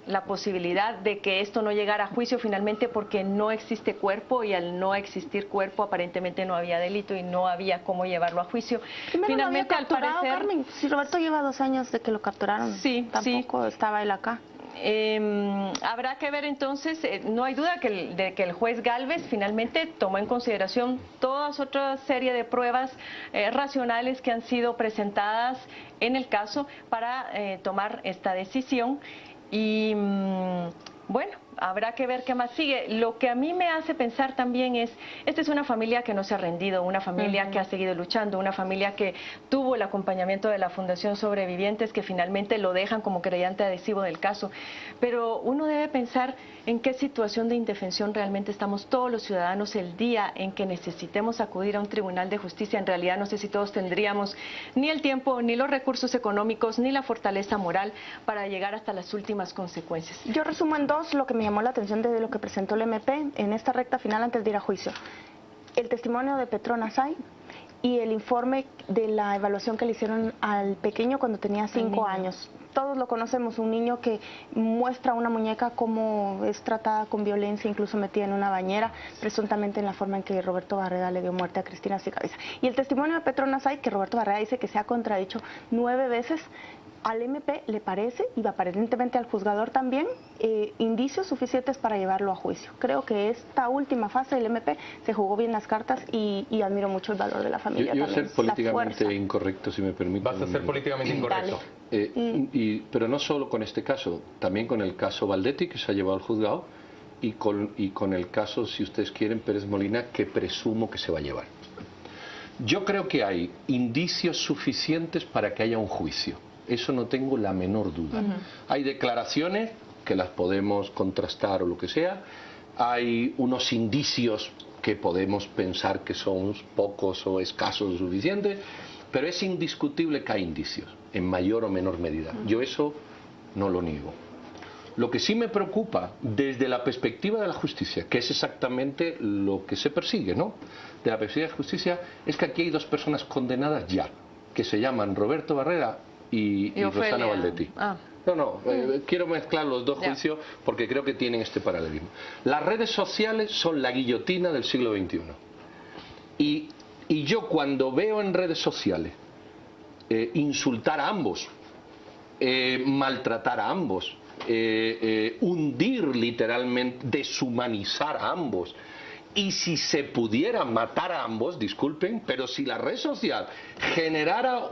la posibilidad de que esto no llegara a juicio finalmente porque no existe cuerpo, y al no existir cuerpo aparentemente no había delito y no había cómo llevarlo a juicio. Finalmente, al parecer, Carmen, si Roberto lleva 2 años de que lo capturaron, tampoco estaba él acá. Habrá que ver entonces, no hay duda de que el juez Gálvez finalmente tomó en consideración todas otra serie de pruebas racionales que han sido presentadas en el caso para tomar esta decisión. Y bueno, habrá que ver qué más sigue. Lo que a mí me hace pensar también es, esta es una familia que no se ha rendido, una familia que ha seguido luchando, una familia que tuvo el acompañamiento de la Fundación Sobrevivientes, que finalmente lo dejan como creyente adhesivo del caso. Pero uno debe pensar en qué situación de indefensión realmente estamos todos los ciudadanos el día en que necesitemos acudir a un tribunal de justicia. En realidad no sé si todos tendríamos ni el tiempo, ni los recursos económicos, ni la fortaleza moral para llegar hasta las últimas consecuencias. Yo resumo en 2 lo que me llamó la atención de lo que presentó el MP en esta recta final antes de ir a juicio. El testimonio de Petronas Say y el informe de la evaluación que le hicieron al pequeño cuando tenía 5 años. Todos lo conocemos, un niño que muestra a una muñeca cómo es tratada con violencia, incluso metida en una bañera, presuntamente en la forma en que Roberto Barreda le dio muerte a Cristina Sicavisa. Y el testimonio de Petronas Say, que Roberto Barreda dice que se ha contradicho 9 veces, al MP le parece, y aparentemente al juzgador también, indicios suficientes para llevarlo a juicio. Creo que esta última fase del MP se jugó bien las cartas y admiro mucho el valor de la familia. Yo también, ser políticamente incorrecto, si me permite. Vas a ser políticamente incorrecto. Pero no solo con este caso, también con el caso Valdetti, que se ha llevado al juzgado, y con el caso, si ustedes quieren, Pérez Molina, que presumo que se va a llevar. Yo creo que hay indicios suficientes para que haya un juicio. Eso no tengo la menor duda. Hay declaraciones que las podemos contrastar o lo que sea. Hay unos indicios que podemos pensar que son pocos o escasos o suficientes, pero es indiscutible que hay indicios, en mayor o menor medida. Yo eso no lo niego. Lo que sí me preocupa desde la perspectiva de la justicia, que es exactamente lo que se persigue, ¿no? De la perspectiva de la justicia, es que aquí hay 2 personas condenadas ya, que se llaman Roberto Barrera y Rosana Valdetti. Quiero mezclar los 2 juicios porque creo que tienen este paralelismo. Las redes sociales son la guillotina del siglo XXI. Y yo cuando veo en redes sociales insultar a ambos, maltratar a ambos, hundir literalmente, deshumanizar a ambos, y si se pudiera matar a ambos, disculpen, pero si la red social generara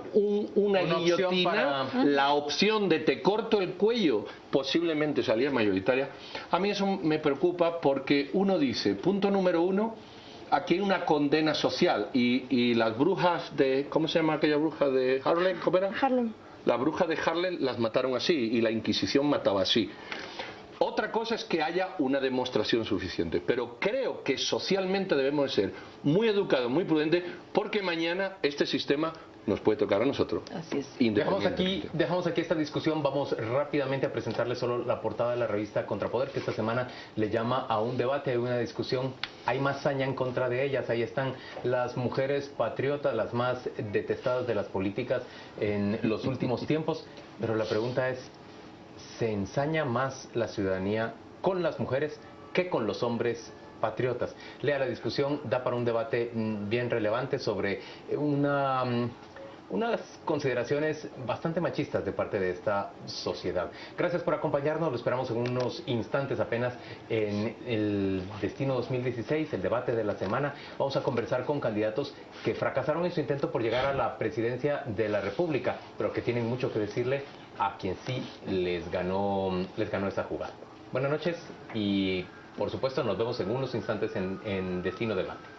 una guillotina, la opción de te corto el cuello posiblemente salía mayoritaria. A mí eso me preocupa porque uno dice, punto número 1, aquí hay una condena social y las brujas de, ¿cómo se llama aquella bruja de Harlem? ¿Cómo era? Harlem. La bruja de Harlem las mataron así y la Inquisición mataba así. Otra cosa es que haya una demostración suficiente, pero creo que socialmente debemos de ser muy educados, muy prudentes, porque mañana este sistema nos puede tocar a nosotros. Así es. Dejamos aquí esta discusión. Vamos rápidamente a presentarles solo la portada de la revista Contrapoder, que esta semana le llama a un debate, a una discusión. Hay más saña en contra de ellas. Ahí están las mujeres patriotas, las más detestadas de las políticas en los últimos tiempos. Pero la pregunta es, ¿se ensaña más la ciudadanía con las mujeres que con los hombres patriotas? Lea la discusión, da para un debate bien relevante sobre unas consideraciones bastante machistas de parte de esta sociedad. Gracias por acompañarnos, lo esperamos en unos instantes apenas en el Destino 2016, el debate de la semana. Vamos a conversar con candidatos que fracasaron en su intento por llegar a la presidencia de la República, pero que tienen mucho que decirle a quien sí les ganó esta jugada. Buenas noches y por supuesto nos vemos en unos instantes en Destino Debate.